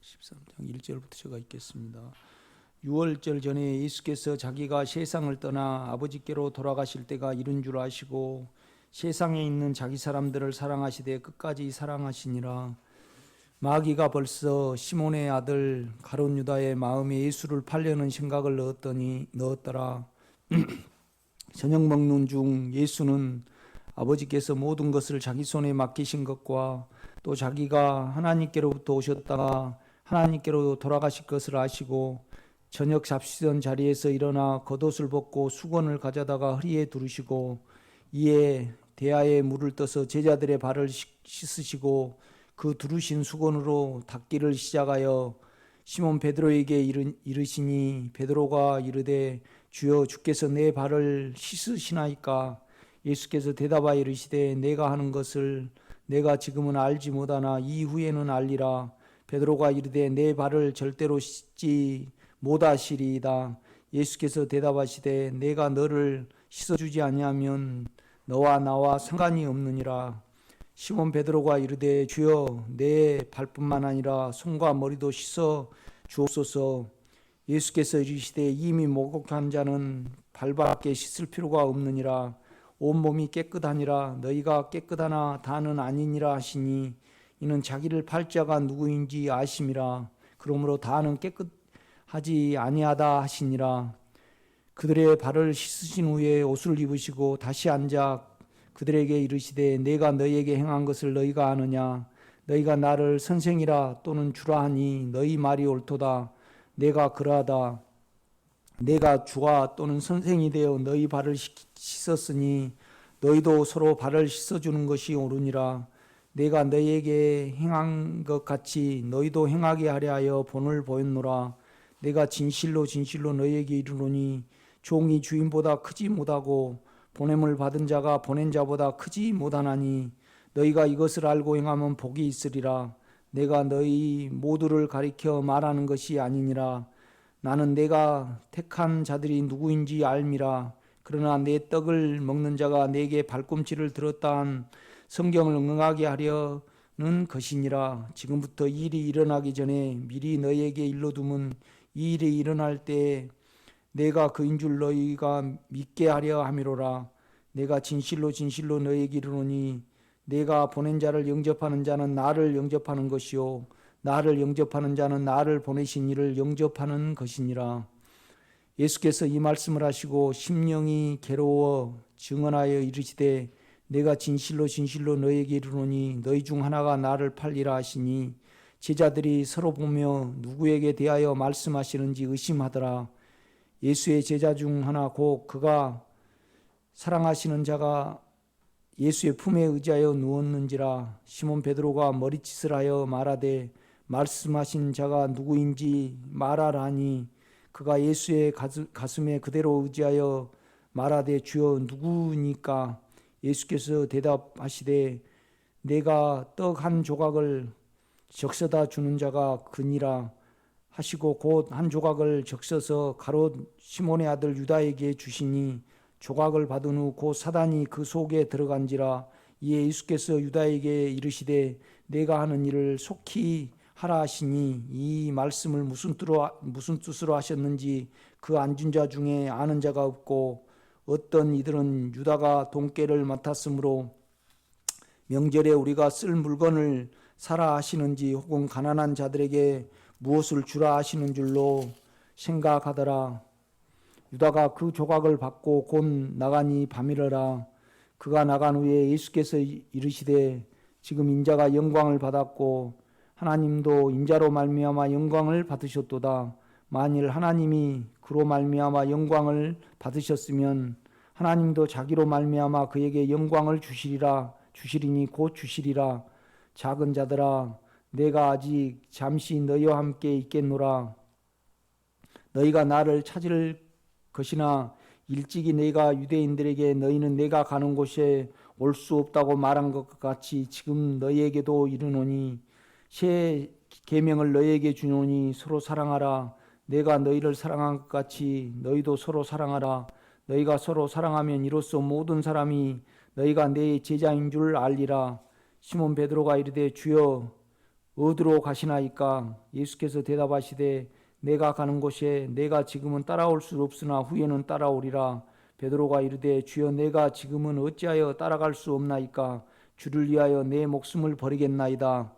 13장 1절부터 제가 읽겠습니다. 6월절 전에 예수께서 자기가 세상을 떠나 아버지께로 돌아가실 때가 이른 줄 아시고 세상에 있는 자기 사람들을 사랑하시되 끝까지 사랑하시니라. 마귀가 벌써 시몬의 아들 가룟 유다의 마음에 예수를 팔려는 생각을 넣었더라. 저녁 먹는 중 예수는 아버지께서 모든 것을 자기 손에 맡기신 것과 또 자기가 하나님께로부터 오셨다가 하나님께로 돌아가실 것을 아시고 저녁 잡수던 자리에서 일어나 겉옷을 벗고 수건을 가져다가 허리에 두르시고 이에 대야에 물을 떠서 제자들의 발을 씻으시고 그 두르신 수건으로 닦기를 시작하여 시몬 베드로에게 이르시니 베드로가 이르되 주여 주께서 내 발을 씻으시나이까. 예수께서 대답하여 이르시되 내가 하는 것을 내가 지금은 알지 못하나 이후에는 알리라. 베드로가 이르되 내 발을 절대로 씻지 못하시리이다. 예수께서 대답하시되 내가 너를 씻어주지 아니하면 너와 나와 상관이 없느니라. 시몬 베드로가 이르되 주여 내 발뿐만 아니라 손과 머리도 씻어 주옵소서. 예수께서 이르시되 이미 목욕한 자는 발밖에 씻을 필요가 없느니라. 온몸이 깨끗하니라. 너희가 깨끗하나 다는 아니니라 하시니 이는 자기를 팔 자가 누구인지 아심이라. 그러므로 다는 깨끗하지 아니하다 하시니라. 그들의 발을 씻으신 후에 옷을 입으시고 다시 앉아 그들에게 이르시되 내가 너희에게 행한 것을 너희가 아느냐. 너희가 나를 선생이라 또는 주라 하니 너희 말이 옳도다. 내가 그러하다. 내가 주와 또는 선생이 되어 너희 발을 씻었으니 너희도 서로 발을 씻어주는 것이 옳으니라. 내가 너희에게 행한 것 같이 너희도 행하게 하려 하여 본을 보였노라. 내가 진실로 진실로 너희에게 이르노니 종이 주인보다 크지 못하고 보냄을 받은 자가 보낸 자보다 크지 못하나니 너희가 이것을 알고 행하면 복이 있으리라. 내가 너희 모두를 가리켜 말하는 것이 아니니라. 나는 내가 택한 자들이 누구인지 알미라. 그러나 내 떡을 먹는 자가 내게 발꿈치를 들었다 한 성경을 응하게 하려는 것이니라. 지금부터 이 일이 일어나기 전에 미리 너희에게 일러두면 이 일이 일어날 때 내가 그인 줄 너희가 믿게 하려 함이로라. 내가 진실로 진실로 너희에게 이르노니 내가 보낸 자를 영접하는 자는 나를 영접하는 것이요 나를 영접하는 자는 나를 보내신 이를 영접하는 것이니라. 예수께서 이 말씀을 하시고 심령이 괴로워 증언하여 이르시되 내가 진실로 진실로 너희에게 이르노니 너희 중 하나가 나를 팔리라 하시니 제자들이 서로 보며 누구에게 대하여 말씀하시는지 의심하더라. 예수의 제자 중 하나 곧 그가 사랑하시는 자가 예수의 품에 의지하여 누웠는지라. 시몬 베드로가 머리짓을 하여 말하되 말씀하신 자가 누구인지 말하라니 그가 예수의 가슴에 그대로 의지하여 말하되 주여 누구니까. 예수께서 대답하시되 내가 떡 한 조각을 적셔다 주는 자가 그니라 하시고 곧 한 조각을 적셔서 가롯 시몬의 아들 유다에게 주시니 조각을 받은 후 곧 사단이 그 속에 들어간지라. 이에 예수께서 유다에게 이르시되 내가 하는 일을 속히 하라 하시니 이 말씀을 무슨 뜻으로 하셨는지 그 앉은 자 중에 아는 자가 없고 어떤 이들은 유다가 돈깨를 맡았으므로 명절에 우리가 쓸 물건을 사라 하시는지 혹은 가난한 자들에게 무엇을 주라 하시는 줄로 생각하더라. 유다가 그 조각을 받고 곧 나가니 밤이러라. 그가 나간 후에 예수께서 이르시되 지금 인자가 영광을 받았고 하나님도 인자로 말미암아 영광을 받으셨도다. 만일 하나님이 그로 말미암아 영광을 받으셨으면 하나님도 자기로 말미암아 그에게 영광을 주시리니 곧 주시리라. 작은 자들아 내가 아직 잠시 너희와 함께 있겠노라. 너희가 나를 찾을 것이나 일찍이 내가 유대인들에게 너희는 내가 가는 곳에 올 수 없다고 말한 것 같이 지금 너희에게도 이르노니 새 계명을 너희에게 주노니 서로 사랑하라. 내가 너희를 사랑한 것 같이 너희도 서로 사랑하라. 너희가 서로 사랑하면 이로써 모든 사람이 너희가 내 제자인 줄 알리라. 시몬 베드로가 이르되 주여 어디로 가시나이까? 예수께서 대답하시되 내가 가는 곳에 내가 지금은 따라올 수 없으나 후에는 따라오리라. 베드로가 이르되 주여 내가 지금은 어찌하여 따라갈 수 없나이까? 주를 위하여 내 목숨을 버리겠나이다.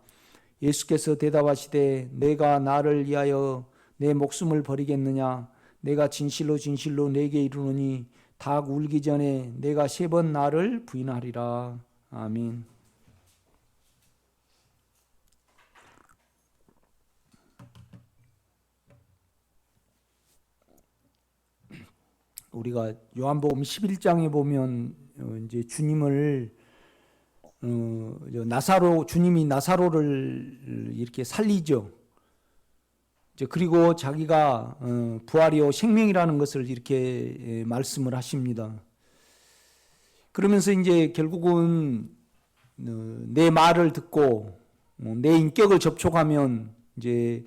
예수께서 대답하시되 내가 나를 위하여 내 목숨을 버리겠느냐? 내가 진실로 진실로 내게 이르노니 닭 울기 전에 내가 3번 나를 부인하리라. 아멘. 우리가 요한복음 11장에 보면 이제 주님을 주님이 나사로를 이렇게 살리죠. 그리고 자기가 부활이요 생명이라는 것을 이렇게 말씀을 하십니다. 그러면서 이제 결국은 내 말을 듣고 내 인격을 접촉하면 이제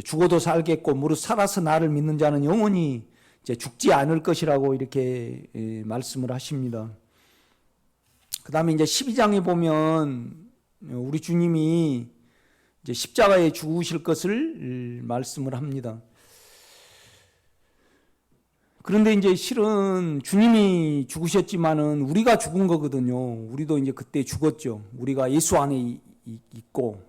죽어도 살겠고 무릇 살아서 나를 믿는 자는 영원히 이제 죽지 않을 것이라고 이렇게 말씀을 하십니다. 그 다음에 이제 12장에 보면 우리 주님이 이제 십자가에 죽으실 것을 말씀을 합니다. 그런데 이제 실은 주님이 죽으셨지만은 우리가 죽은 거거든요. 우리도 이제 그때 죽었죠. 우리가 예수 안에 있고.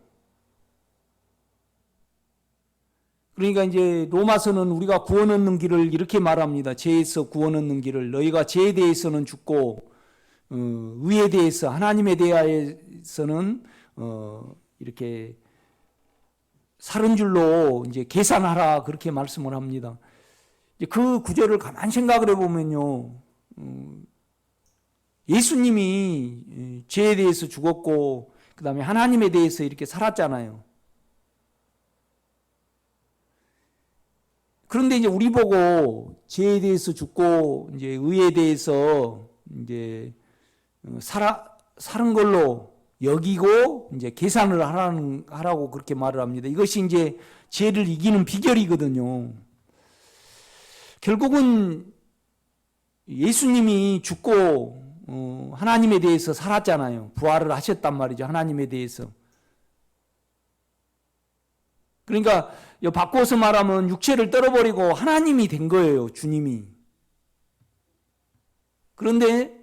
그러니까 이제 로마서는 우리가 구원 얻는 길을 이렇게 말합니다. 죄에서 구원 얻는 길을 너희가 죄에 대해서는 죽고 의에 대해서 하나님에 대해서는 이렇게 살은 줄로 이제 계산하라 그렇게 말씀을 합니다. 그 구절을 가만 생각을 해보면요, 예수님이 죄에 대해서 죽었고 그 다음에 하나님에 대해서 이렇게 살았잖아요. 그런데 이제 우리 보고 죄에 대해서 죽고 이제 의에 대해서 이제 사는 걸로 여기고 이제 계산을 하라고 그렇게 말을 합니다. 이것이 이제 죄를 이기는 비결이거든요. 결국은 예수님이 죽고 하나님에 대해서 살았잖아요. 부활을 하셨단 말이죠. 하나님에 대해서. 그러니까 바꿔서 말하면 육체를 떨어버리고 하나님이 된 거예요. 주님이. 그런데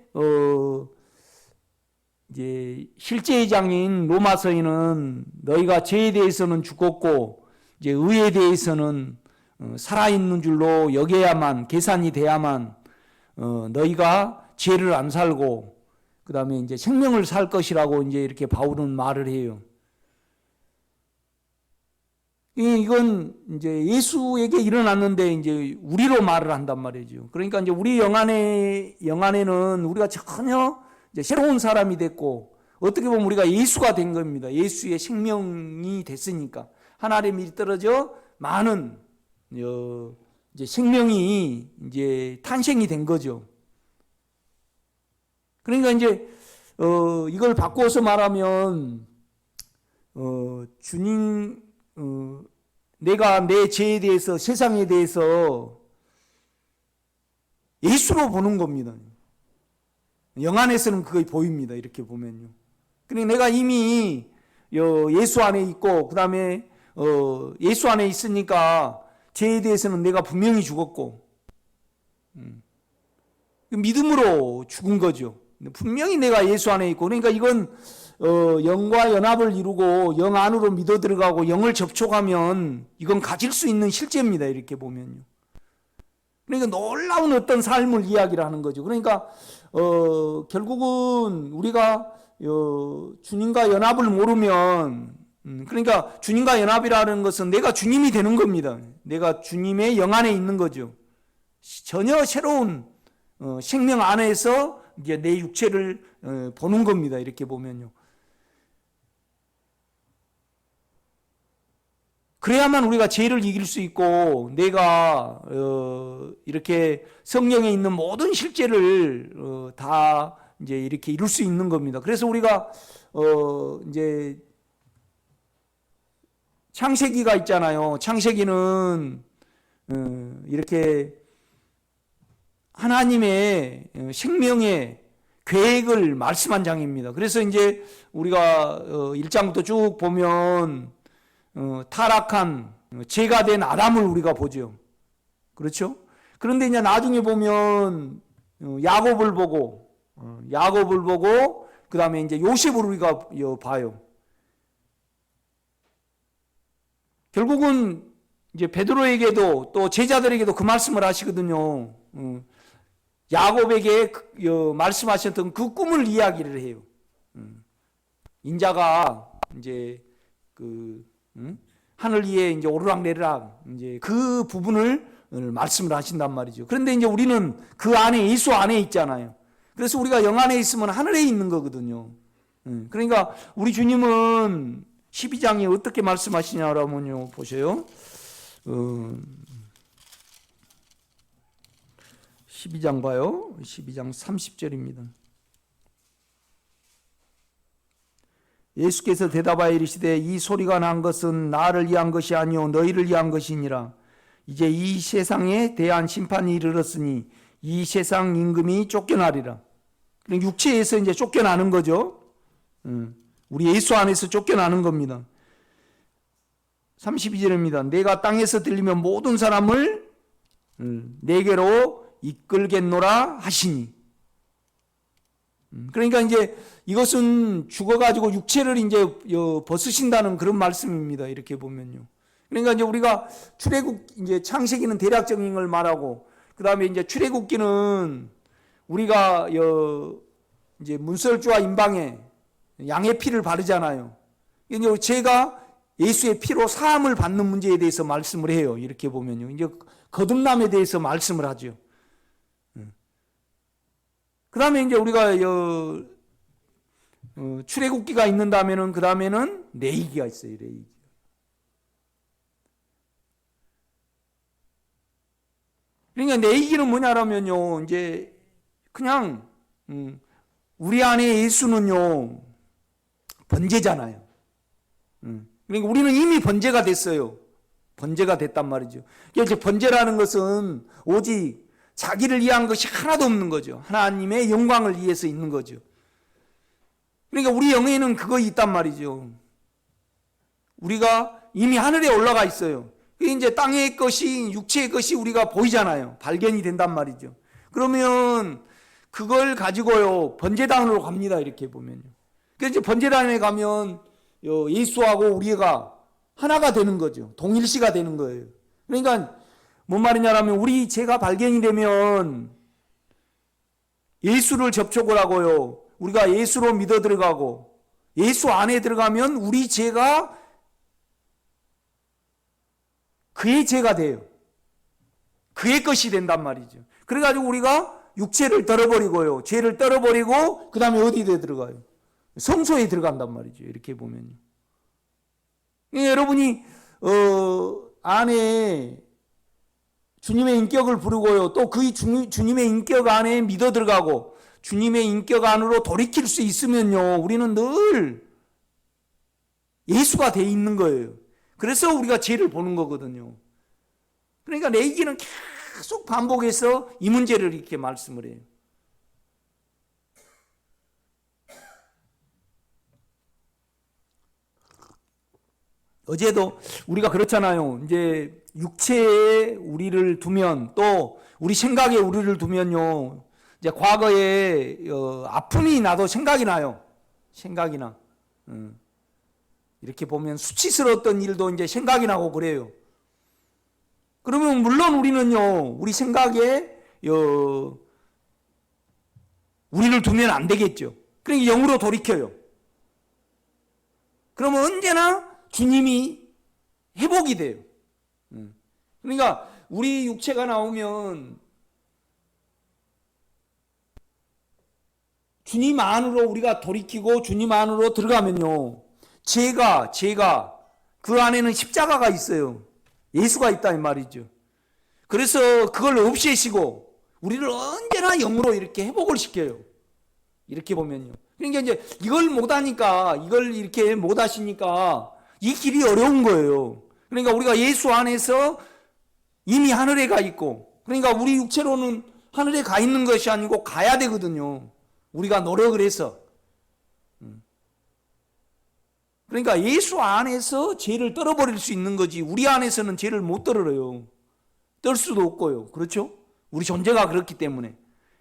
이제 실제의 장인 로마서에는 너희가 죄에 대해서는 죽었고 이제 의에 대해서는 살아있는 줄로 여겨야만 계산이 돼야만 너희가 죄를 안 살고 그 다음에 이제 생명을 살 것이라고 이제 이렇게 바울은 말을 해요. 이건 이제 예수에게 일어났는데 이제 우리로 말을 한단 말이죠. 그러니까 이제 우리 영안에는 우리가 전혀 이제 새로운 사람이 됐고 어떻게 보면 우리가 예수가 된 겁니다. 예수의 생명이 됐으니까 하늘의 밀이 떨어져 많은 이제 생명이 이제 탄생이 된 거죠. 그러니까 이제 이걸 바꿔서 말하면 주님 내가 내 죄에 대해서 세상에 대해서 예수로 보는 겁니다. 영안에서는 그게 보입니다. 이렇게 보면요. 그러니까 내가 이미 예수 안에 있고 그 다음에 예수 안에 있으니까 죄에 대해서는 내가 분명히 죽었고 믿음으로 죽은 거죠. 분명히 내가 예수 안에 있고 그러니까 이건 영과 연합을 이루고 영 안으로 믿어 들어가고 영을 접촉하면 이건 가질 수 있는 실제입니다. 이렇게 보면요. 그러니까 놀라운 어떤 삶을 이야기를 하는 거죠. 그러니까 결국은 우리가 주님과 연합을 모르면 그러니까 주님과 연합이라는 것은 내가 주님이 되는 겁니다. 내가 주님의 영 안에 있는 거죠. 전혀 새로운 생명 안에서 이제 내 육체를 보는 겁니다. 이렇게 보면요. 그래야만 우리가 죄를 이길 수 있고 내가 이렇게 성령에 있는 모든 실제를 다 이제 이렇게 이룰 수 있는 겁니다. 그래서 우리가 이제 창세기가 있잖아요. 창세기는 이렇게 하나님의 생명의 계획을 말씀한 장입니다. 그래서 이제 우리가 1장부터 쭉 보면 타락한 죄가 된 아담을 우리가 보죠. 그렇죠? 그런데 이제 나중에 보면 야곱을 보고 그 다음에 이제 요셉을 우리가 봐요. 결국은 이제 베드로에게도 또 제자들에게도 그 말씀을 하시거든요. 야곱에게 말씀하셨던 그 꿈을 이야기를 해요. 인자가 이제 하늘 위에 이제 오르락내리락 이제 그 부분을 말씀을 하신단 말이죠. 그런데 이제 우리는 그 안에 예수 안에 있잖아요. 그래서 우리가 영 안에 있으면 하늘에 있는 거거든요. 그러니까 우리 주님은 12장에 어떻게 말씀하시냐라면요, 보세요. 12장 봐요. 12장 30절입니다. 예수께서 대답하여 이르시되 이 소리가 난 것은 나를 위한 것이 아니요 너희를 위한 것이니라. 이제 이 세상에 대한 심판이 이르렀으니 이 세상 임금이 쫓겨나리라. 육체에서 이제 쫓겨나는 거죠. 우리 예수 안에서 쫓겨나는 겁니다. 32절입니다. 내가 땅에서 들리면 모든 사람을 내게로 이끌겠노라 하시니. 그러니까 이제 이것은 죽어가지고 육체를 이제 벗으신다는 그런 말씀입니다. 이렇게 보면요. 그러니까 이제 우리가 출애굽 이제 창세기는 대략적인 걸 말하고, 그 다음에 이제 출애굽기는 우리가 이제 문설주와 임방에 양의 피를 바르잖아요. 이제 제가 예수의 피로 사함을 받는 문제에 대해서 말씀을 해요. 이렇게 보면요. 이제 거듭남에 대해서 말씀을 하죠. 그 다음에 이제 우리가 출애굽기가 있는다면은 그 다음에는 레위기가 있어요. 레위기. 그러니까 레위기는 뭐냐라면요, 이제 그냥 우리 안에 예수는요 번제잖아요. 그러니까 우리는 이미 번제가 됐어요. 번제가 됐단 말이죠. 그러니까 번제라는 것은 오직 자기를 위한 것이 하나도 없는 거죠. 하나님의 영광을 위해서 있는 거죠. 그러니까 우리 영에는 그거 있단 말이죠. 우리가 이미 하늘에 올라가 있어요. 이제 땅의 것이, 육체의 것이 우리가 보이잖아요. 발견이 된단 말이죠. 그러면 그걸 가지고요 번제단으로 갑니다. 이렇게 보면요. 그래서 이제 번제단에 가면 예수하고 우리가 하나가 되는 거죠. 동일시가 되는 거예요. 그러니까 뭔 말이냐면 우리 죄가 발견이 되면 예수를 접촉을 하고요. 우리가 예수로 믿어 들어가고 예수 안에 들어가면 우리 죄가 그의 죄가 돼요. 그의 것이 된단 말이죠. 그래가지고 우리가 육체를 떨어버리고요. 죄를 떨어버리고 그 다음에 어디에 들어가요? 성소에 들어간단 말이죠. 이렇게 보면요. 여러분이 안에 주님의 인격을 부르고요. 또 그 주님의 인격 안에 믿어 들어가고 주님의 인격 안으로 돌이킬 수 있으면요. 우리는 늘 예수가 돼 있는 거예요. 그래서 우리가 죄를 보는 거거든요. 그러니까 레위기는 계속 반복해서 이 문제를 이렇게 말씀을 해요. 어제도 우리가 그렇잖아요. 이제 육체에 우리를 두면 또 우리 생각에 우리를 두면요. 이제 과거에 아픔이 나도 생각이 나요. 생각이 나. 이렇게 보면 수치스러웠던 일도 이제 생각이 나고 그래요. 그러면 물론 우리는요. 우리 생각에 우리를 두면 안 되겠죠. 그러니까 영으로 돌이켜요. 그러면 언제나 주님이 회복이 돼요. 그러니까 우리 육체가 나오면 주님 안으로 우리가 돌이키고 주님 안으로 들어가면요. 죄가 그 안에는 십자가가 있어요. 예수가 있다 이 말이죠. 그래서 그걸 없애시고 우리를 언제나 영으로 이렇게 회복을 시켜요. 이렇게 보면요. 그러니까 이제 이걸 못하니까 이걸 이렇게 못하시니까 이 길이 어려운 거예요. 그러니까 우리가 예수 안에서 이미 하늘에 가 있고, 그러니까 우리 육체로는 하늘에 가 있는 것이 아니고 가야 되거든요. 우리가 노력을 해서. 그러니까 예수 안에서 죄를 떨어버릴 수 있는 거지 우리 안에서는 죄를 못 떨어요. 떨 수도 없고요. 그렇죠? 우리 존재가 그렇기 때문에.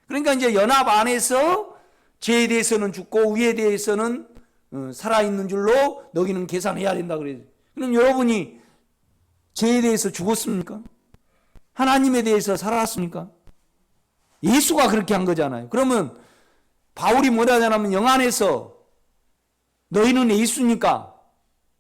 그러니까 이제 연합 안에서 죄에 대해서는 죽고 위에 대해서는 살아있는 줄로 너희는 계산해야 된다 그래요. 그럼 여러분이 죄에 대해서 죽었습니까? 하나님에 대해서 살았습니까? 예수가 그렇게 한 거잖아요. 그러면 바울이 뭐라 하냐면 영 안에서 너희는 예수니까,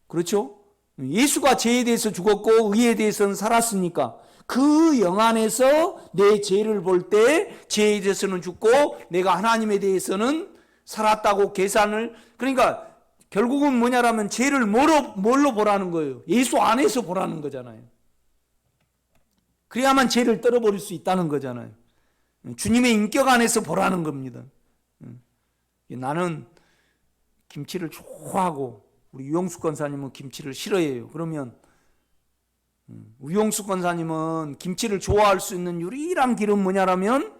그렇죠? 예수가 죄에 대해서 죽었고 의에 대해서는 살았으니까 그 영 안에서 내 죄를 볼 때 죄에 대해서는 죽고 내가 하나님에 대해서는 살았다고 계산을, 그러니까 결국은 뭐냐라면 죄를 뭘로 보라는 거예요? 예수 안에서 보라는 거잖아요. 그래야만 죄를 떨어버릴 수 있다는 거잖아요. 주님의 인격 안에서 보라는 겁니다. 나는 김치를 좋아하고 우리 유영숙 권사님은 김치를 싫어해요. 그러면 유영숙 권사님은 김치를 좋아할 수 있는 유일한 길은 뭐냐라면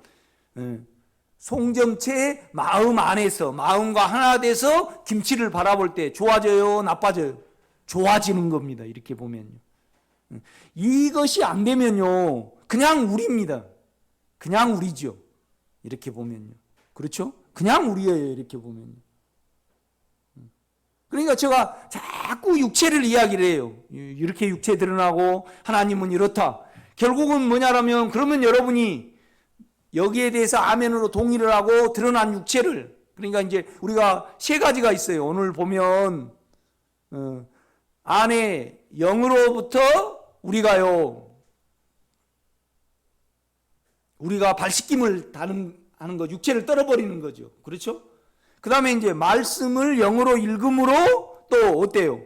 송정체 마음 안에서 마음과 하나 돼서 김치를 바라볼 때 좋아져요, 나빠져요? 좋아지는 겁니다. 이렇게 보면요. 이것이 안 되면요 그냥 우리입니다. 그냥 우리죠. 이렇게 보면요. 그렇죠? 그냥 우리예요. 이렇게 보면요. 그러니까 제가 자꾸 육체를 이야기를 해요. 이렇게 육체 드러나고 하나님은 이렇다. 결국은 뭐냐라면 그러면 여러분이 여기에 대해서 아멘으로 동의를 하고 드러난 육체를, 그러니까 이제 우리가 세 가지가 있어요. 오늘 보면 안에 영으로부터 우리가 발씻김을 하는 거, 육체를 떨어버리는 거죠. 그렇죠? 그 다음에 이제 말씀을 영으로 읽음으로 또 어때요?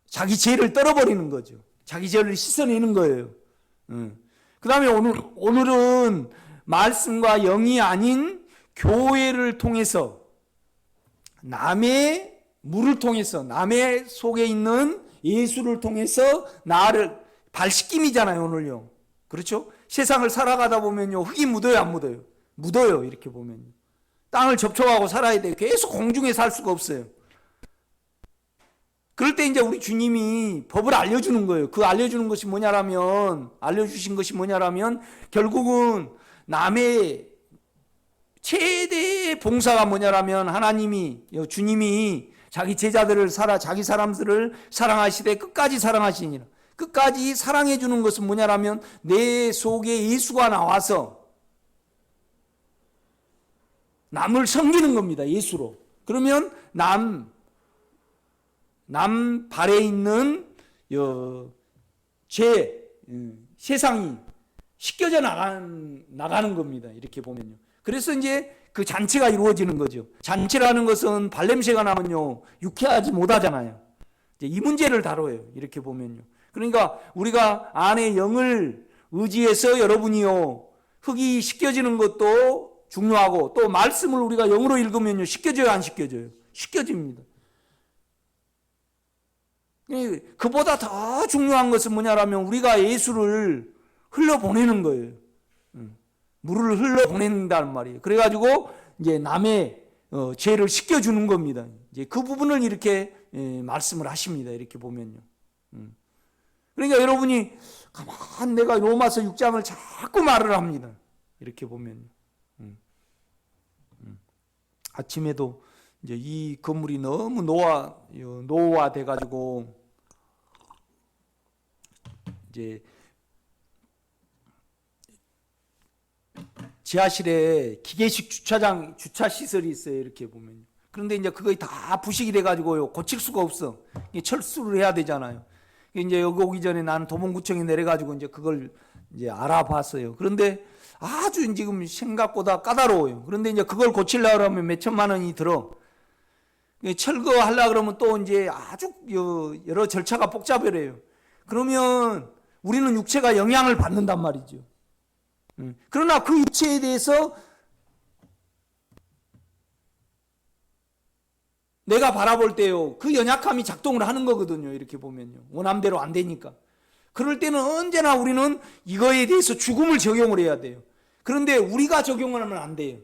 자기 죄를 떨어버리는 거죠. 자기 죄를 씻어내는 거예요. 그 다음에 오늘은 말씀과 영이 아닌 교회를 통해서 남의 물을 통해서 남의 속에 있는 예수를 통해서 나를 발씻김이잖아요. 오늘요. 그렇죠? 세상을 살아가다 보면요 흙이 묻어요, 안 묻어요? 묻어요. 이렇게 보면요. 땅을 접촉하고 살아야 돼요. 계속 공중에 살 수가 없어요. 그럴 때 이제 우리 주님이 법을 알려주는 거예요. 그 알려주는 것이 뭐냐라면, 알려주신 것이 뭐냐라면 결국은 남의 최대의 봉사가 뭐냐라면 하나님이, 주님이 자기 제자들을 자기 사람들을 사랑하시되 끝까지 사랑하시니라. 끝까지 사랑해 주는 것은 뭐냐라면 내 속에 예수가 나와서 남을 섬기는 겁니다. 예수로. 그러면 남 발에 있는 세상이 씻겨져 나가는 겁니다. 이렇게 보면요. 그래서 이제 그 잔치가 이루어지는 거죠. 잔치라는 것은 발냄새가 나면요 유쾌하지 못하잖아요. 이제 이 문제를 다뤄요. 이렇게 보면요. 그러니까 우리가 안에 영을 의지해서 여러분이요 흙이 씻겨지는 것도 중요하고 또 말씀을 우리가 영으로 읽으면요 씻겨져요, 안 씻겨져요? 씻겨집니다. 그보다 더 중요한 것은 뭐냐라면 우리가 예수를 흘러보내는 거예요. 물을 흘러보낸다는 말이에요. 그래가지고 이제 남의 죄를 씻겨주는 겁니다. 이제 그 부분을 이렇게 말씀을 하십니다. 이렇게 보면요. 그러니까 여러분이 가만 내가 로마서 6장을 자꾸 말을 합니다. 이렇게 보면요. 아침에도 이제 이 건물이 너무 노화돼 가지고 이제 지하실에 기계식 주차 시설이 있어요. 이렇게 보면. 그런데 이제 그거 다 부식이 돼 가지고요 고칠 수가 없어. 철수를 해야 되잖아요. 이제 여기 오기 전에 나는 도봉구청에 내려 가지고 이제 그걸 이제 알아봤어요. 그런데 아주 지금 생각보다 까다로워요. 그런데 이제 그걸 고치려고 하면 몇 천만 원이 들어. 철거하려고 그러면 또 이제 아주 여러 절차가 복잡해요. 그러면 우리는 육체가 영향을 받는단 말이죠. 그러나 그 육체에 대해서 내가 바라볼 때요, 그 연약함이 작동을 하는 거거든요. 이렇게 보면요. 원함대로 안 되니까. 그럴 때는 언제나 우리는 이거에 대해서 죽음을 적용을 해야 돼요. 그런데 우리가 적용하면 안 돼요.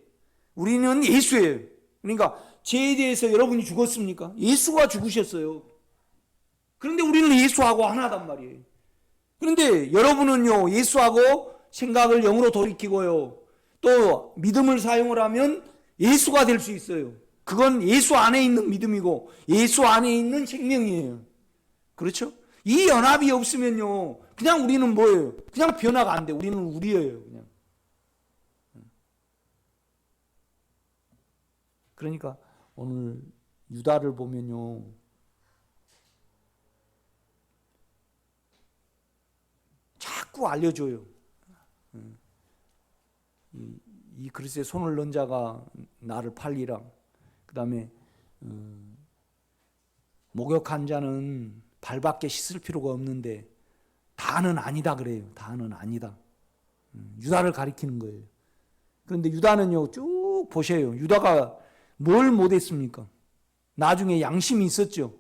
우리는 예수예요. 그러니까 죄에 대해서 여러분이 죽었습니까? 예수가 죽으셨어요. 그런데 우리는 예수하고 하나단 말이에요. 그런데 여러분은요, 예수하고 생각을 영으로 돌이키고요, 또 믿음을 사용을 하면 예수가 될 수 있어요. 그건 예수 안에 있는 믿음이고 예수 안에 있는 생명이에요. 그렇죠? 이 연합이 없으면요, 그냥 우리는 뭐예요? 그냥 변화가 안 돼. 우리는 우리예요, 그냥. 그러니까 오늘 유다를 보면요, 자꾸 알려줘요. 이 그릇에 손을 넣은 자가 나를 팔리라. 그 다음에 목욕한 자는 발밖에 씻을 필요가 없는데 다는 아니다 그래요. 다는 아니다. 유다를 가리키는 거예요. 그런데 유다는요, 쭉 보셔요. 유다가 뭘 못했습니까? 나중에 양심이 있었죠.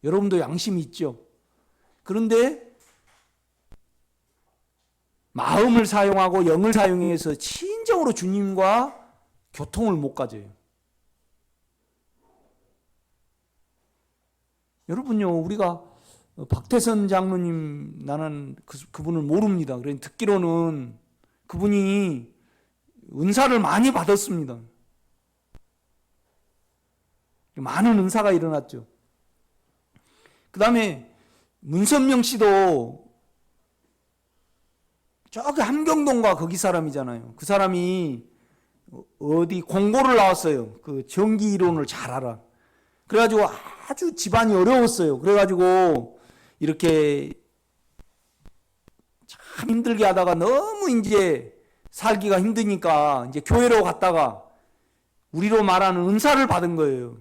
여러분도 양심이 있죠. 그런데 마음을 사용하고 영을 사용해서 진정으로 주님과 교통을 못 가져요. 여러분요, 우리가 박태선 장로님, 나는 그분을 모릅니다. 그래서 듣기로는 그분이 은사를 많이 받았습니다. 많은 은사가 일어났죠. 그 다음에 문선명 씨도 저기 함경동과 거기 사람이잖아요. 그 사람이 어디 공고를 나왔어요. 그 전기 이론을 잘 알아. 그래가지고 아주 집안이 어려웠어요. 그래가지고 이렇게 참 힘들게 하다가 너무 이제 살기가 힘드니까 이제 교회로 갔다가 우리로 말하는 은사를 받은 거예요.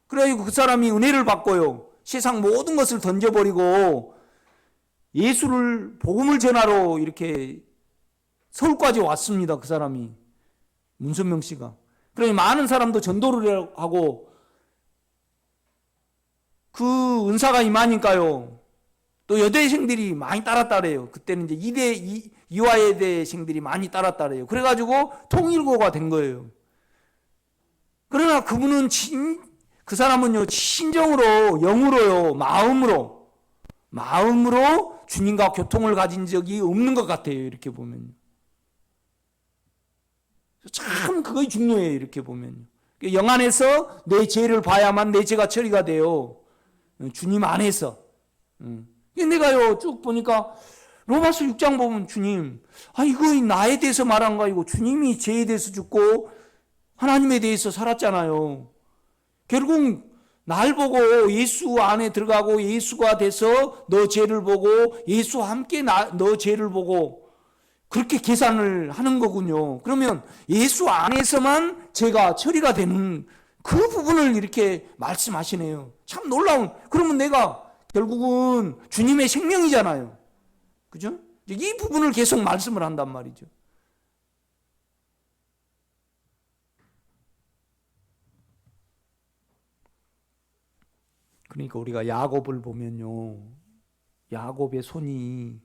그래가지고 그 사람이 은혜를 받고요, 세상 모든 것을 던져버리고 예수를 복음을 전하러 이렇게 서울까지 왔습니다. 그 사람이, 문선명 씨가. 그러니 많은 사람도 전도를 하고 그 은사가 임하니까요, 또 여대생들이 많이 따랐다래요. 그때는 이제 이화여대생들이 많이 따랐다래요. 그래가지고 통일고가 된 거예요. 그러나 그분은 그 사람은요, 신정으로, 영으로요, 마음으로 주님과 교통을 가진 적이 없는 것 같아요. 이렇게 보면 참 그거 중요해요. 이렇게 보면 영 안에서 내 죄를 봐야만 내 죄가 처리가 돼요. 주님 안에서. 내가요 쭉 보니까 로마서 6장 보면 주님, 이거 나에 대해서 말한 거 아니고 주님이 죄에 대해서 죽고 하나님에 대해서 살았잖아요. 결국 날 보고 예수 안에 들어가고 예수가 돼서 너 죄를 보고 예수와 함께 너 죄를 보고 그렇게 계산을 하는 거군요. 그러면 예수 안에서만 죄가 처리가 되는 그 부분을 이렇게 말씀하시네요. 참 놀라운. 그러면 내가 결국은 주님의 생명이잖아요. 그죠? 이 부분을 계속 말씀을 한단 말이죠. 그러니까 우리가 야곱을 보면요, 야곱의 손이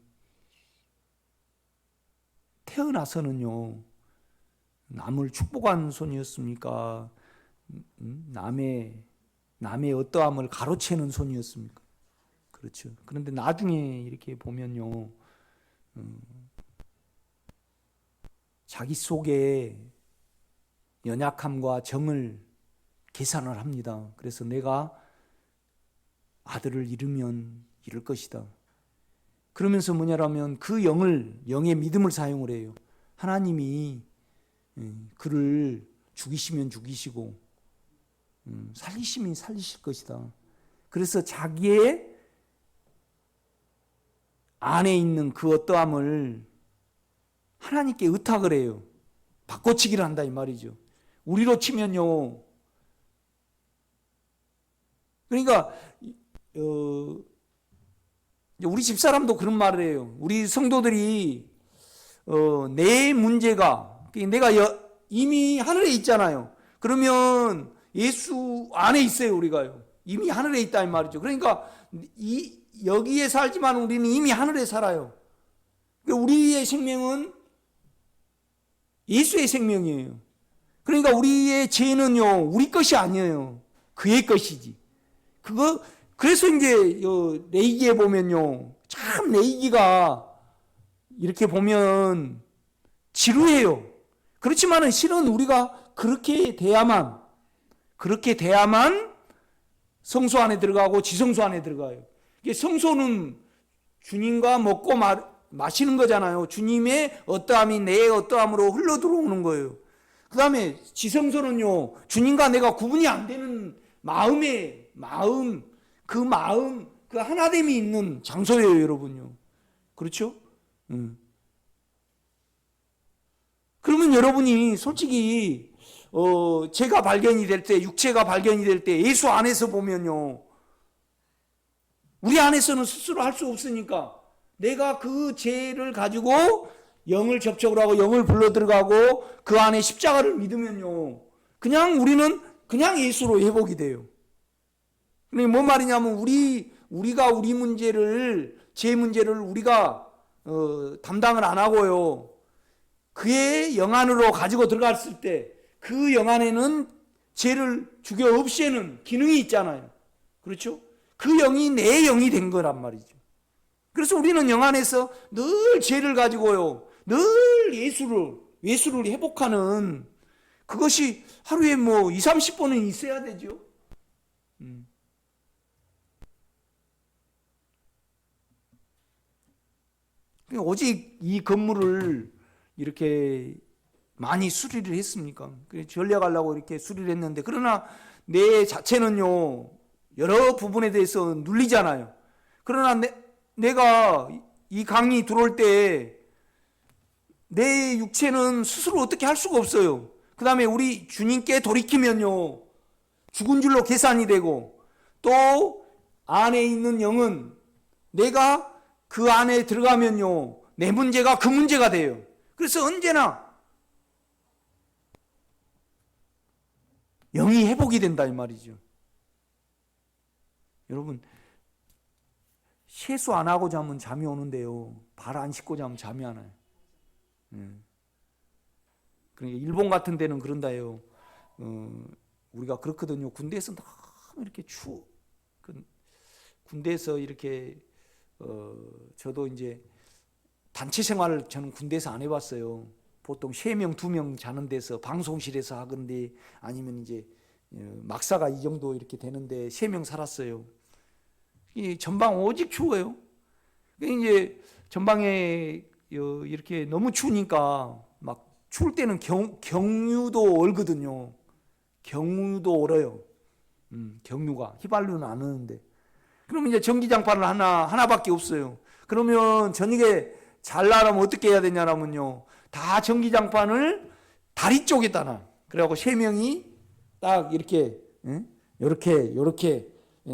태어나서는요, 남을 축복한 손이었습니까? 남의 어떠함을 가로채는 손이었습니까? 그렇죠. 그런데 나중에 이렇게 보면요, 자기 속에 연약함과 정을 계산을 합니다. 그래서 내가 아들을 잃으면 잃을 것이다. 그러면서 뭐냐라면 그 영의 믿음을 사용을 해요. 하나님이 그를 죽이시면 죽이시고 살리시면 살리실 것이다. 그래서 자기의 안에 있는 그 어떠함을 하나님께 의탁을 해요. 바꿔치기를 한다 이 말이죠. 우리로 치면요, 그러니까 우리 집사람도 그런 말을 해요. 우리 성도들이 내 문제가, 내가 이미 하늘에 있잖아요. 그러면 예수 안에 있어요. 우리가요 이미 하늘에 있다 이 말이죠. 그러니까 여기에 살지만 우리는 이미 하늘에 살아요. 우리의 생명은 예수의 생명이에요. 그러니까 우리의 죄는요, 우리 것이 아니에요. 그의 것이지. 그래서 이제 레위기에 보면요, 참 레위기가 이렇게 보면 지루해요. 그렇지만은 실은 우리가 그렇게 돼야만 성소 안에 들어가고 지성소 안에 들어가요. 이게 성소는 주님과 먹고 마시는 거잖아요. 주님의 어떠함이 내 어떠함으로 흘러 들어오는 거예요. 그 다음에 지성소는요, 주님과 내가 구분이 안 되는 그 하나됨이 있는 장소예요, 여러분요. 그렇죠? 그러면 여러분이 솔직히 제가 발견이 될 때, 육체가 발견이 될 때 예수 안에서 보면요, 우리 안에서는 스스로 할 수 없으니까 내가 그 죄를 가지고 영을 접촉을 하고 영을 불러 들어가고 그 안에 십자가를 믿으면요, 우리는 그냥 예수로 회복이 돼요. 근데 뭔 말이냐면 우리가 우리 문제를, 제 문제를 우리가 담당을 안 하고요, 그의 영 안으로 가지고 들어갔을 때 그 영 안에는 죄를 죽여 없애는 기능이 있잖아요. 그렇죠? 그 영이 내 영이 된 거란 말이죠. 그래서 우리는 영 안에서 늘 죄를 가지고요, 늘 예수를 회복하는, 그것이 하루에 20-30번은 있어야 되죠. 오직 이 건물을 이렇게 많이 수리를 했습니까? 전략하려고 이렇게 수리를 했는데, 그러나 내 자체는요, 여러 부분에 대해서 눌리잖아요. 그러나 내가 이 강의 들어올 때 내 육체는 스스로 어떻게 할 수가 없어요. 그 다음에 우리 주님께 돌이키면요, 죽은 줄로 계산이 되고, 또 안에 있는 영은 내가 그 안에 들어가면요, 내 문제가 그 문제가 돼요. 그래서 언제나 영이 회복이 된다 이 말이죠. 여러분, 세수 안 하고 자면 잠이 오는데요, 발 안 씻고 자면 잠이 안 와요. 그러니까 일본 같은 데는 그런다요. 우리가 그렇거든요. 군대에서 너무 이렇게 군대에서 이렇게 저도 이제 단체 생활을 저는 군대에서 안 해봤어요. 보통 3명, 2명 자는 데서 방송실에서 하건데, 아니면 이제 막사가 이 정도 이렇게 되는데 3명 살았어요. 이 전방 오직 추워요. 이제 전방에 이렇게 너무 추우니까 막 추울 때는 경유도 얼거든요. 경유도 얼어요. 경유가 휘발유는 안 오는데. 그러면 이제 전기장판을 하나밖에 없어요. 그러면 저녁에 잘 나려면 어떻게 해야 되냐면요, 다 전기장판을 다리 쪽에다 놔. 그래갖고 3명이 딱 이렇게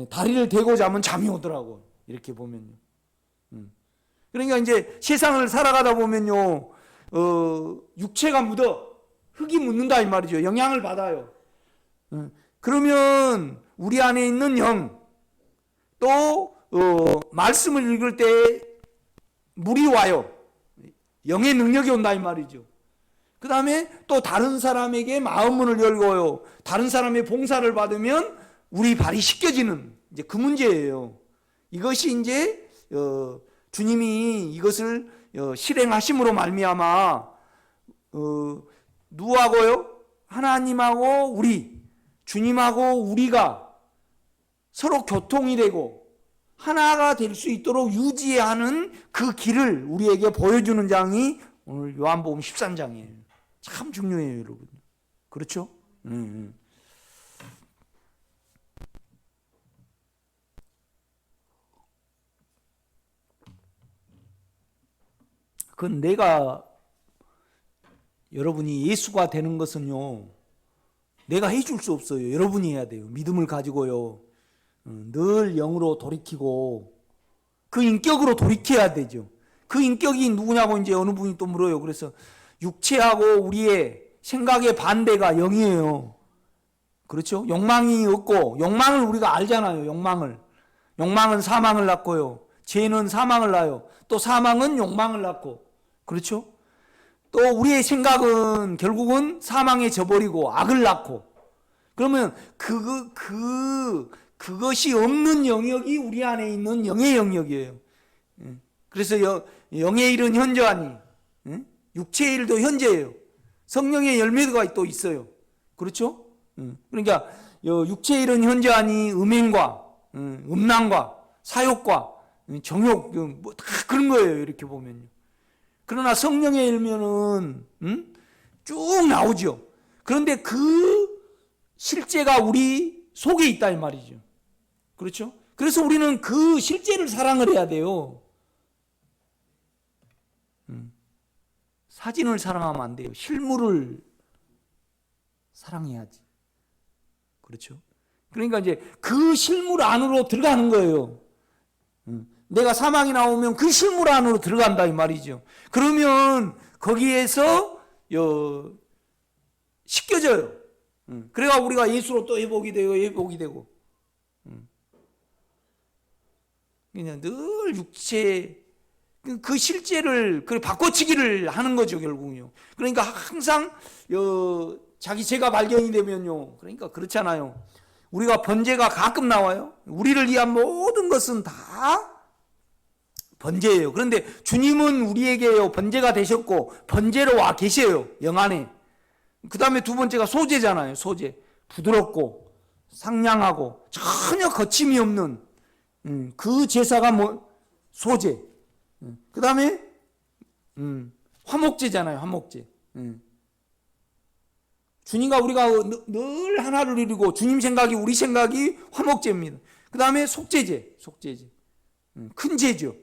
다리를 대고 자면 잠이 오더라고. 이렇게 보면요. 그러니까 이제 세상을 살아가다 보면요, 육체가 흙이 묻는다 이 말이죠. 영향을 받아요. 그러면 우리 안에 있는 영, 또 말씀을 읽을 때 물이 와요. 영의 능력이 온다 이 말이죠. 그 다음에 또 다른 사람에게 마음문을 열고요, 다른 사람의 봉사를 받으면 우리 발이 씻겨지는, 이제 그 문제예요. 이것이 이제 주님이 이것을 실행하심으로 말미암아 누구하고요? 하나님하고 우리, 주님하고 우리가 서로 교통이 되고 하나가 될 수 있도록 유지하는 그 길을 우리에게 보여주는 장이 오늘 요한복음 13장이에요. 참 중요해요, 여러분. 그렇죠? 그건 여러분이 예수가 되는 것은요, 내가 해줄 수 없어요. 여러분이 해야 돼요. 믿음을 가지고요, 늘 영으로 돌이키고 그 인격으로 돌이켜야 되죠. 그 인격이 누구냐고 이제 어느 분이 또 물어요. 그래서 육체하고 우리의 생각의 반대가 영이에요. 그렇죠? 욕망이 없고, 욕망을 우리가 알잖아요. 욕망은 사망을 낳고요, 죄는 사망을 낳아요. 또 사망은 욕망을 낳고, 그렇죠? 또 우리의 생각은 결국은 사망에 져버리고 악을 낳고, 그러면 그것이 없는 영역이 우리 안에 있는 영의 영역이에요. 그래서 영의 일은 현저하니 육체의 일도 현재예요. 성령의 열매가 또 있어요. 그렇죠? 그러니까 육체의 일은 현저하니 음행과 음란과 사욕과 정욕 다 그런 거예요. 이렇게 보면요. 그러나 성령의 열매는 쭉 나오죠. 그런데 그 실제가 우리 속에 있다 이 말이죠. 그렇죠? 그래서 우리는 그 실제를 사랑을 해야 돼요. 사진을 사랑하면 안 돼요. 실물을 사랑해야지. 그렇죠? 그러니까 이제 그 실물 안으로 들어가는 거예요. 내가 사망이 나오면 그 실물 안으로 들어간다 이 말이죠. 그러면 거기에서 씻겨져요. 그래가 우리가 예수로 또 회복이 되고 그냥 늘 육체 그 실제를 바꿔치기를 하는 거죠 결국은요. 그러니까 항상 자기 죄가 발견이 되면요. 그러니까 그렇잖아요. 우리가 번제가 가끔 나와요. 우리를 위한 모든 것은 다 번제예요. 그런데 주님은 우리에게요 번제가 되셨고 번제로 와 계셔요. 영 안에. 그 다음에 두 번째가 소제잖아요. 소제. 부드럽고 상냥하고 전혀 거침이 없는 그 제사가 소제. 그 다음에 화목제잖아요. 화목제. 주님과 우리가 늘 하나를 이루고 주님 생각이 우리 생각이 화목제입니다. 그 다음에 속죄제. 큰 제죠.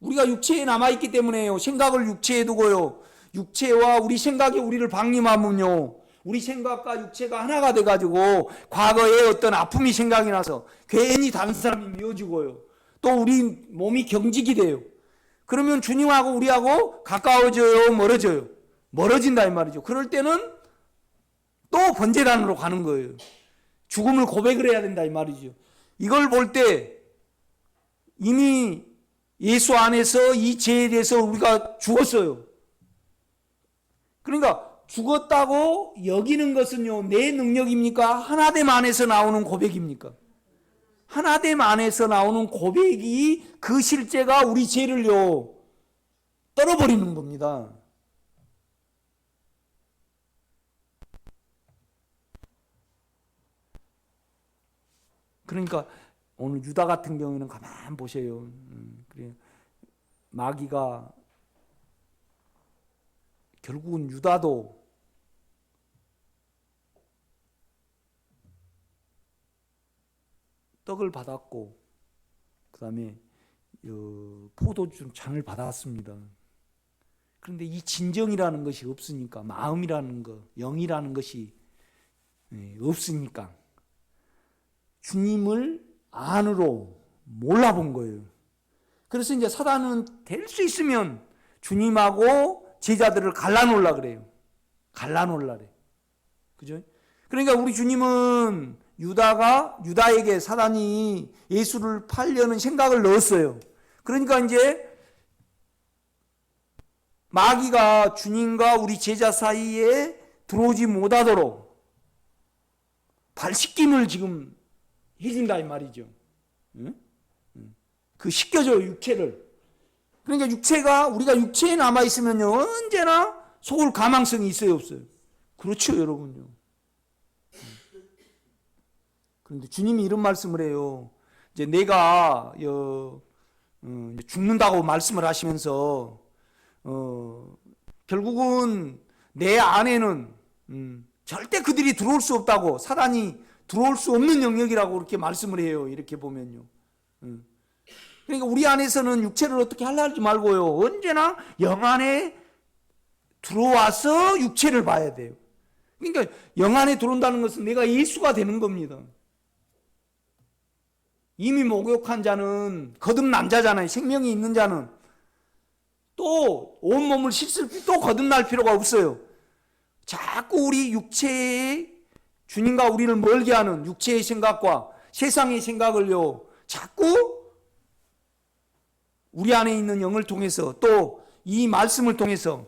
우리가 육체에 남아있기 때문에요. 생각을 육체에 두고요. 육체와 우리 생각이 우리를 방임하면요. 우리 생각과 육체가 하나가 돼가지고 과거에 어떤 아픔이 생각이 나서 괜히 다른 사람이 미워지고요. 또 우리 몸이 경직이 돼요. 그러면 주님하고 우리하고 가까워져요? 멀어져요? 멀어진다 이 말이죠. 그럴 때는 또 번제단으로 가는 거예요. 죽음을 고백을 해야 된다 이 말이죠. 이걸 볼 때 이미 예수 안에서 이 죄에 대해서 우리가 죽었어요. 그러니까 죽었다고 여기는 것은요, 내 능력입니까? 하나됨 안에서 나오는 고백입니까? 하나됨 안에서 나오는 고백이 그 실제가 우리 죄를요 떨어버리는 겁니다. 그러니까 오늘 유다 같은 경우에는 가만 보세요. 그래 마귀가 결국은 유다도 떡을 받았고 그 다음에 포도주 잔을 받았습니다. 그런데 이 진정이라는 것이 없으니까 마음이라는 것, 영이라는 것이 없으니까 주님을 안으로 몰라본 거예요. 그래서 이제 사단은 될 수 있으면 주님하고 제자들을 갈라놓으려 그래요. 갈라놓으려래. 그죠? 그러니까 우리 주님은 유다에게 사단이 예수를 팔려는 생각을 넣었어요. 그러니까 이제 마귀가 주님과 우리 제자 사이에 들어오지 못하도록 발씻김을 지금 해준다 이 말이죠. 그 씻겨줘요 육체를. 그러니까 우리가 육체에 남아있으면요 언제나 속을 가망성이 있어요 없어요? 그렇죠 여러분요. 그런데 주님이 이런 말씀을 해요. 이제 내가 죽는다고 말씀을 하시면서 결국은 내 안에는 절대 그들이 들어올 수 없다고, 사단이 들어올 수 없는 영역이라고 그렇게 말씀을 해요. 이렇게 보면요. 그러니까 우리 안에서는 육체를 어떻게 하려지 말고요. 언제나 영 안에 들어와서 육체를 봐야 돼요. 그러니까 영 안에 들어온다는 것은 내가 예수가 되는 겁니다. 이미 목욕한 자는 거듭난 자잖아요. 생명이 있는 자는 또 온몸을 씻을 또 거듭날 필요가 없어요. 자꾸 우리 육체에 주님과 우리를 멀게 하는 육체의 생각과 세상의 생각을요 자꾸 우리 안에 있는 영을 통해서 또 이 말씀을 통해서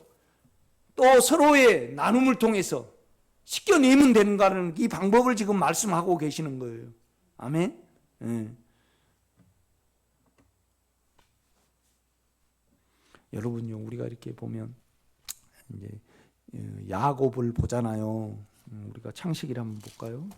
또 서로의 나눔을 통해서 씻겨내면 되는가라는 이 방법을 지금 말씀하고 계시는 거예요. 아멘. 네. 여러분요, 우리가 이렇게 보면 이제 야곱을 보잖아요. 우리가 창세기를 한번 볼까요?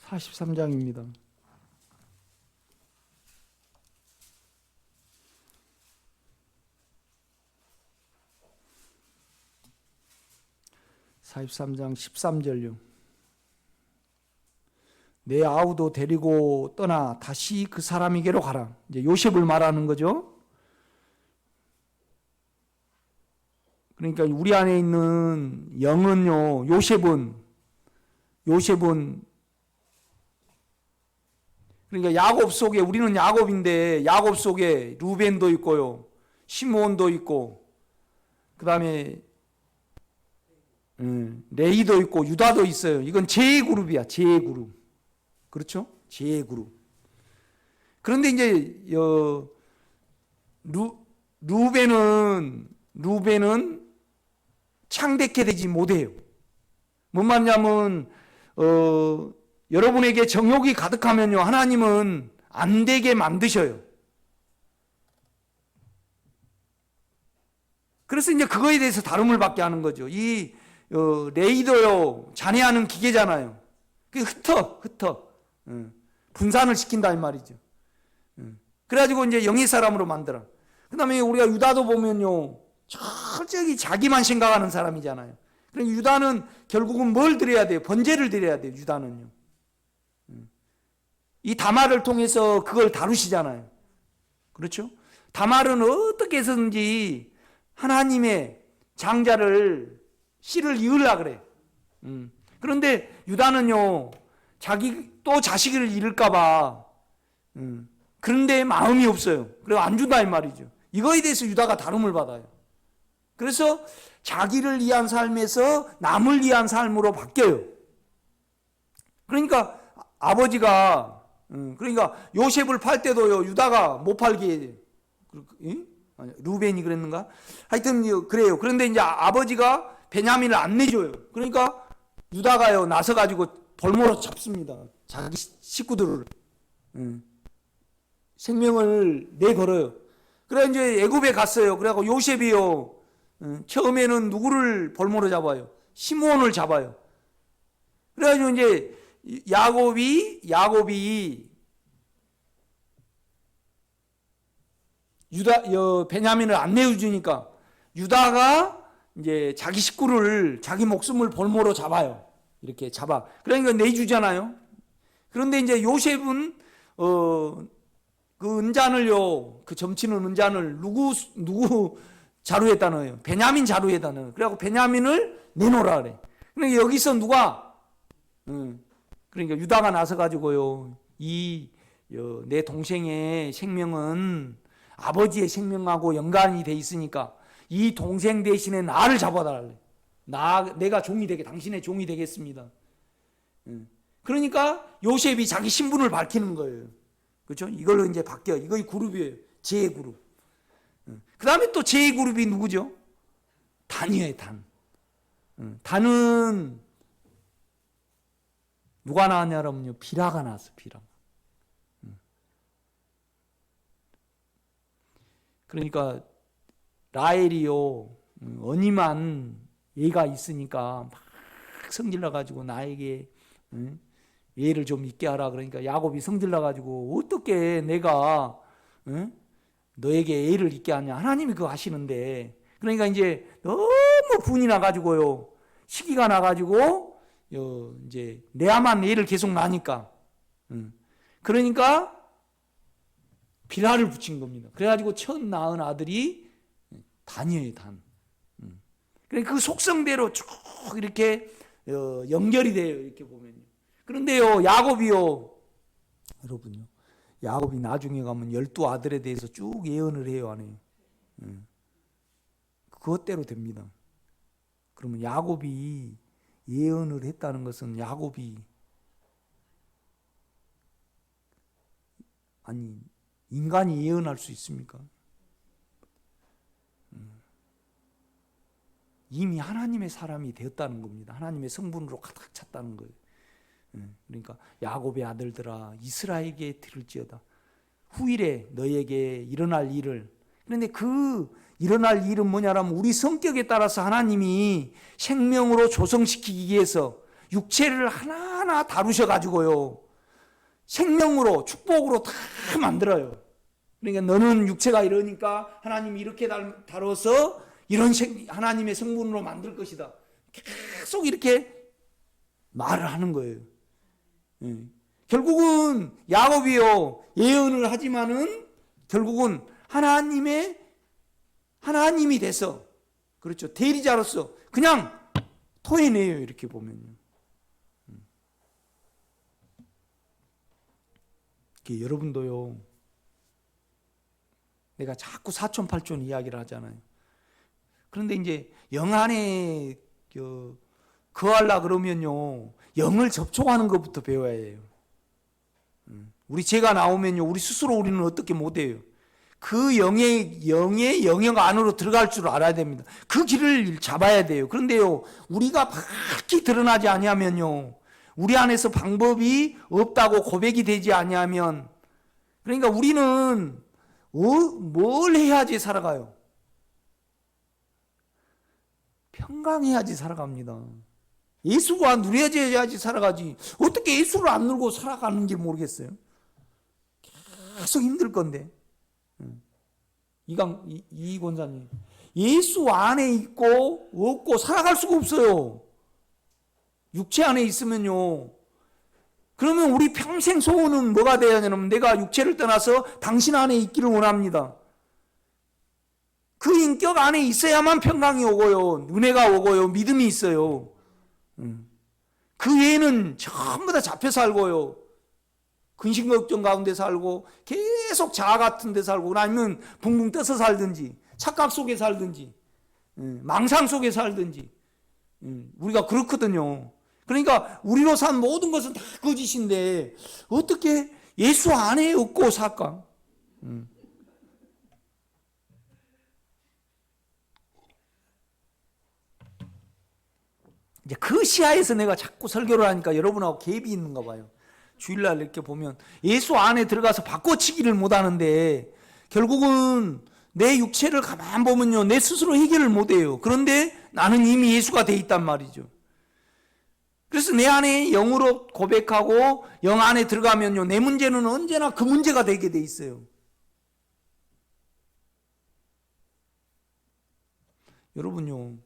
(43장입니다) 43장 13절요. 내 아우도 데리고 떠나 다시 그 사람에게로 가라. 이제 요셉을 말하는 거죠. 그러니까 우리 안에 있는 영은요, 요셉은 그러니까 야곱 속에, 우리는 야곱인데 야곱 속에 루벤도 있고요, 시므온도 있고, 그 다음에 레이도 있고 유다도 있어요. 이건 제 그룹이야, 제 그룹. 그렇죠? 제 그룹. 그런데 이제 루벤은 창대케 되지 못해요. 뭔 말이냐면 여러분에게 정욕이 가득하면요, 하나님은 안 되게 만드셔요. 그래서 이제 그거에 대해서 다름을 받게 하는 거죠. 이 레이더요, 잔해하는 기계잖아요. 그 흩어 분산을 시킨다 이 말이죠. 그래가지고 이제 영의 사람으로 만들어. 그 다음에 우리가 유다도 보면요, 철저히 자기만 생각하는 사람이잖아요. 그러니까 유다는 결국은 뭘 드려야 돼요? 번제를 드려야 돼요. 유다는요. 이 다말을 통해서 그걸 다루시잖아요. 그렇죠? 다말은 어떻게 해서든지 하나님의 장자를 씨를 이으려고 그래. 그런데 유다는요, 자기 또 자식을 잃을까봐 그런데 마음이 없어요. 그래서 안 준다 이 말이죠. 이거에 대해서 유다가 다름을 받아요. 그래서 자기를 위한 삶에서 남을 위한 삶으로 바뀌어요. 그러니까 아버지가 그러니까 요셉을 팔 때도요, 유다가 못 팔게 루벤이 그랬는가? 하여튼 그래요. 그런데 이제 아버지가 베냐민을 안 내줘요. 그러니까 유다가요, 나서 가지고 볼모로 잡습니다. 자기 식구들을 생명을 내걸어요. 그래 이제 애굽에 갔어요. 그래갖고 요셉이요, 처음에는 누구를 볼모로 잡아요? 시므온을 잡아요. 그래가지고 이제 야곱이 베냐민을 안 내어주니까 유다가 이제 자기 식구를, 자기 목숨을 볼모로 잡아요. 이렇게 잡아. 그러니까 내주잖아요. 그런데 이제 요셉은 그 은잔을요, 그 점치는 은잔을 누구 자루에다 넣어요? 베냐민 자루에다 넣어요. 그래갖고 베냐민을 내놓으라 그래. 그러니까 여기서 누가 그러니까 유다가 나서 가지고요, 내 동생의 생명은 아버지의 생명하고 연관이 돼 있으니까 이 동생 대신에 나를 잡아달래. 내가 종이 되게, 당신의 종이 되겠습니다. 그러니까 요셉이 자기 신분을 밝히는 거예요. 그렇죠? 이걸로 이제 바뀌어. 이거 그룹이에요. 제 그룹. 그 다음에 또 제 그룹이 누구죠? 단이에요, 단. 단은 누가 나왔냐면요, 비라가 나왔어, 비라. 그러니까 라헬이요, 언니만 얘가 있으니까 막 성질나 가지고 나에게 얘를 좀 있게 하라. 그러니까 야곱이 성질나 가지고 어떻게 내가 너에게 애를 있게 하냐, 하나님이 그거 하시는데. 그러니까 이제 너무 분이 나 가지고요, 시기가 나 가지고 이제 내야만 애를 계속 낳으니까, 그러니까 빌하를 붙인 겁니다. 그래가지고 첫 낳은 아들이 단이에요, 단. 그러니까 그 속성대로 쭉 이렇게 연결이 돼요, 이렇게 보면요. 그런데요, 야곱이요, 여러분요, 야곱이 나중에 가면 12아들에 대해서 쭉 예언을 해요, 안 해요? 그것대로 됩니다. 그러면 야곱이 예언을 했다는 것은 야곱이 아니 인간이 예언할 수 있습니까? 이미 하나님의 사람이 되었다는 겁니다. 하나님의 성분으로 가득 찼다는 거예요. 그러니까 야곱의 아들들아 이스라엘에게 들을지어다. 후일에 너에게 일어날 일을. 그런데 그 일어날 일은 뭐냐라면 우리 성격에 따라서 하나님이 생명으로 조성시키기 위해서 육체를 하나하나 다루셔가지고요. 생명으로 축복으로 다 만들어요. 그러니까 너는 육체가 이러니까 하나님이 이렇게 다뤄서 이런 하나님의 성분으로 만들 것이다. 계속 이렇게 말을 하는 거예요. 결국은 야곱이요 예언을 하지만은 결국은 하나님이 돼서 그렇죠 대리자로서 그냥 토해내요. 이렇게 보면요. 여러분도요. 내가 자꾸 사촌팔촌 이야기를 하잖아요. 그런데 이제 영 안에 거하려 그러면요 영을 접촉하는 것부터 배워야 해요. 우리 죄가 나오면요 우리 스스로 우리는 어떻게 못해요. 그 영의 영역 안으로 들어갈 줄 알아야 됩니다. 그 길을 잡아야 돼요. 그런데요 우리가 밝히 드러나지 아니하면요 우리 안에서 방법이 없다고 고백이 되지 아니하면 그러니까 우리는 뭘 해야지 살아가요? 평강해야지 살아갑니다. 예수가 누려져야지 살아가지 어떻게 예수를 안 누르고 살아가는지 모르겠어요. 계속 힘들 건데. 이 권사님 예수 안에 있고 없고 살아갈 수가 없어요. 육체 안에 있으면요 그러면 우리 평생 소원은 뭐가 돼야 되냐면 내가 육체를 떠나서 당신 안에 있기를 원합니다. 그 인격 안에 있어야만 평강이 오고요 은혜가 오고요 믿음이 있어요. 그 외에는 전부 다 잡혀 살고요 근심걱정 가운데 살고 계속 자아 같은 데 살고 아니면 붕붕 떠서 살든지 착각 속에 살든지 망상 속에 살든지 우리가 그렇거든요. 그러니까 우리로 산 모든 것은 다 거짓인데 어떻게 예수 안에 없고 살까? 이제 그 시야에서 내가 자꾸 설교를 하니까 여러분하고 갭이 있는가 봐요. 주일날 이렇게 보면 예수 안에 들어가서 바꿔치기를 못하는데 결국은 내 육체를 가만 보면요 내 스스로 해결을 못해요. 그런데 나는 이미 예수가 돼 있단 말이죠. 그래서 내 안에 영으로 고백하고 영 안에 들어가면요 내 문제는 언제나 그 문제가 되게 돼 있어요. 여러분요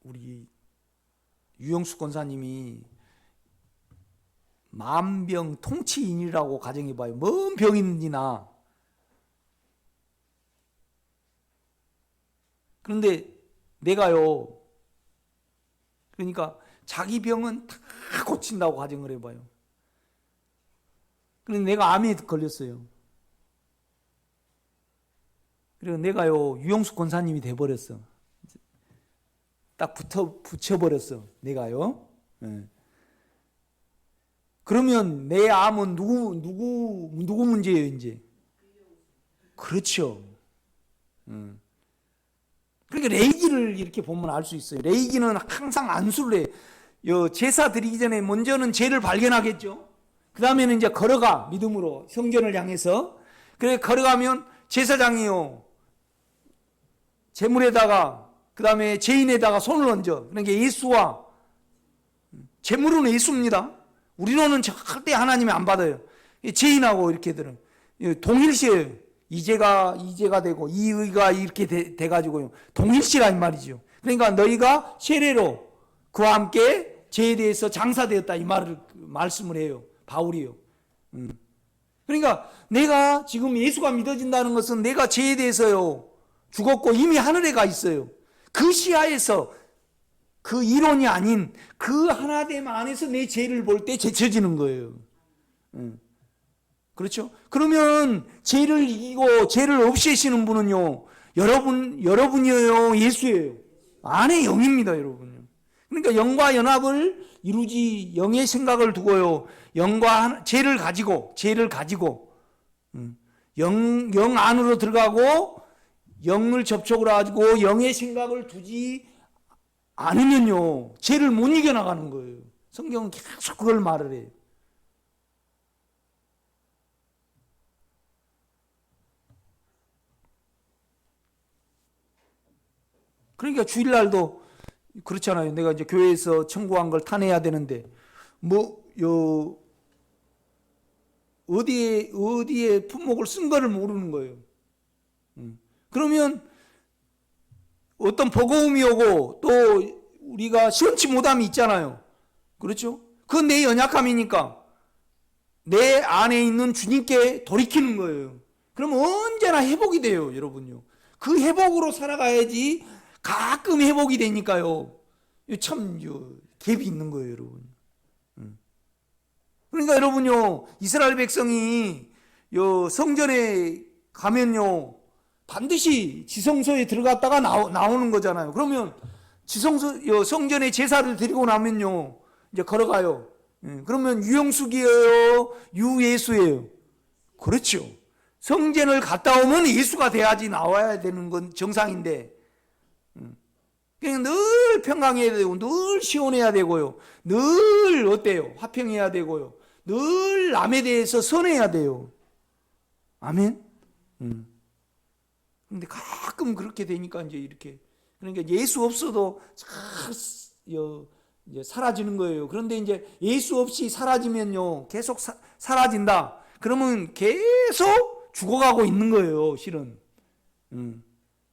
우리 유영숙 권사님이 만병 통치인이라고 가정해봐요. 뭔 병이 있는지나. 그런데 내가요 그러니까 자기 병은 다 고친다고 가정을 해봐요. 그런데 내가 암에 걸렸어요. 그리고 내가요 유영숙 권사님이 돼버렸어. 딱 붙여버렸어 내가요. 그러면 내 암은 누구 문제예요 이제? 그렇죠. 그러니까 레이기를 이렇게 보면 알 수 있어요. 레이기는 항상 안수를 해요. 제사 드리기 전에 먼저는 죄를 발견하겠죠. 그 다음에는 이제 걸어가 믿음으로 성전을 향해서. 그래 걸어가면 제사장이요 제물에다가 그 다음에 죄인에다가 손을 얹어. 그러니까 예수와 제물은 예수입니다. 우리로는 절대 하나님이 안 받아요. 죄인하고 이렇게들은 동일시해요. 이제가 되고 이 의가 이렇게 돼가지고요 동일시란 말이죠. 그러니까 너희가 세례로 그와 함께 죄에 대해서 장사되었다 이 말씀을 해요 바울이요. 그러니까 내가 지금 예수가 믿어진다는 것은 내가 죄에 대해서요 죽었고 이미 하늘에 가 있어요. 그 시야에서 그 이론이 아닌 그 하나됨 안에서 내 죄를 볼 때 제쳐지는 거예요. 그렇죠? 그러면 죄를 이기고 죄를 없애시는 분은요 여러분이에요, 예수예요? 안에 영입니다, 여러분요. 그러니까 영과 연합을 이루지 영의 생각을 두고요. 죄를 가지고 영 안으로 들어가고 영을 접촉을 하고 영의 생각을 두지 않으면요 죄를 못 이겨나가는 거예요. 성경은 계속 그걸 말을 해요. 그러니까 주일날도 그렇잖아요. 내가 이제 교회에서 청구한 걸 탄해야 되는데 어디에 품목을 쓴 거를 모르는 거예요. 그러면 어떤 버거움이 오고 또 우리가 시원치 못함이 있잖아요. 그렇죠? 그건 내 연약함이니까 내 안에 있는 주님께 돌이키는 거예요. 그럼 언제나 회복이 돼요, 여러분요. 그 회복으로 살아가야지 가끔 회복이 되니까요. 참 갭이 있는 거예요, 여러분. 그러니까 여러분요, 이스라엘 백성이 성전에 가면요, 반드시 지성소에 들어갔다가 나오는 거잖아요. 그러면 성전에 제사를 드리고 나면요, 이제 걸어가요. 그러면 유영숙이에요? 유예수예요? 그렇죠. 성전을 갔다 오면 예수가 돼야지 나와야 되는 건 정상인데, 그냥 늘 평강해야 되고, 늘 시원해야 되고요. 늘 어때요? 화평해야 되고요. 늘 남에 대해서 선해야 돼요. 아멘? 근데 가끔 그렇게 되니까 이제 이렇게. 그러니까 예수 없어도 이제 사라지는 거예요. 그런데 이제 예수 없이 사라지면요. 계속 사라진다. 그러면 계속 죽어가고 있는 거예요, 실은.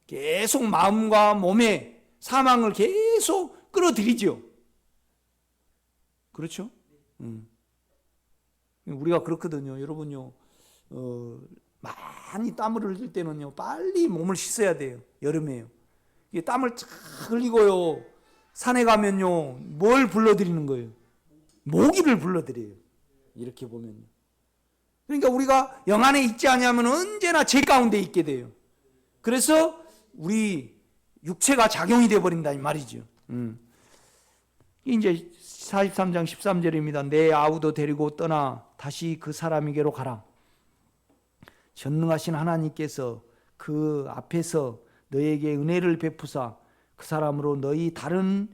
계속 마음과 몸에 사망을 계속 끌어들이죠. 그렇죠? 우리가 그렇거든요. 여러분요, 많이 땀을 흘릴 때는요, 빨리 몸을 씻어야 돼요. 여름에요. 땀을 쫙 흘리고요, 산에 가면요, 뭘 불러들이는 거예요? 모기를 불러들여요. 이렇게 보면요. 그러니까 우리가 영 안에 있지 않으면 언제나 죄 가운데 있게 돼요. 그래서 우리 육체가 작용이 되어버린다 이 말이죠. 이제 43장 13절입니다. 내 아우도 데리고 떠나 다시 그 사람에게로 가라. 전능하신 하나님께서 그 앞에서 너에게 은혜를 베푸사 그 사람으로 너희 다른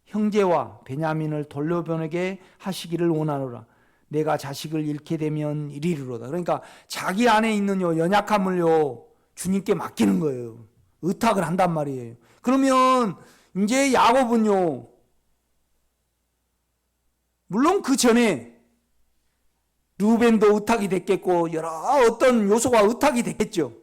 형제와 베냐민을 돌려보내게 하시기를 원하노라. 내가 자식을 잃게 되면 이리로다. 그러니까 자기 안에 있는 연약함을요 주님께 맡기는 거예요. 의탁을 한단 말이에요. 그러면 이제 야곱은요, 물론 그 전에 루벤도 의탁이 됐겠고 여러 어떤 요소가 의탁이 됐겠죠.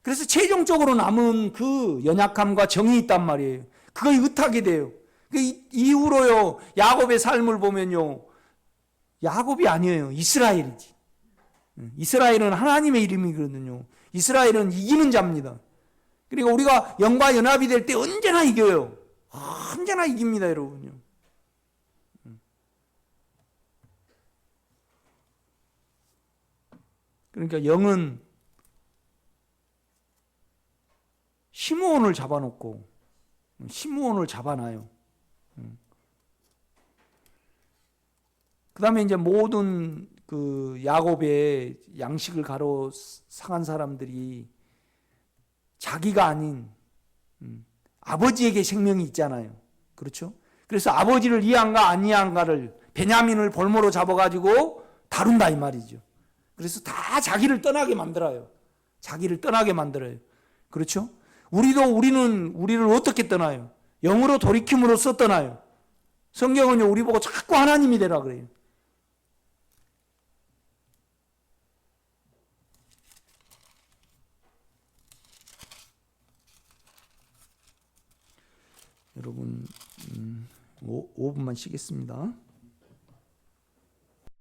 그래서 최종적으로 남은 그 연약함과 정이 있단 말이에요. 그거 의탁이 돼요. 그 이후로요 야곱의 삶을 보면요, 야곱이 아니에요. 이스라엘이지. 이스라엘은 하나님의 이름이거든요. 이스라엘은 이기는 자입니다. 그러니까 우리가 영과 연합이 될 때 언제나 이겨요. 언제나 이깁니다, 여러분요. 그러니까 영은 시므온을 잡아놓고 시므온을 잡아놔요. 그 다음에 이제 모든 그 야곱의 양식을 가로 상한 사람들이 자기가 아닌 아버지에게 생명이 있잖아요. 그렇죠? 그래서 아버지를 이해한가 안 이해한가를 베냐민을 볼모로 잡아가지고 다룬다 이 말이죠. 그래서 다 자기를 떠나게 만들어요. 자기를 떠나게 만들어요. 그렇죠? 우리는 우리를 어떻게 떠나요? 영으로 돌이킴으로써 떠나요. 성경은요 우리 보고 자꾸 하나님이 되라 그래요. 여러분 5분만 쉬겠습니다.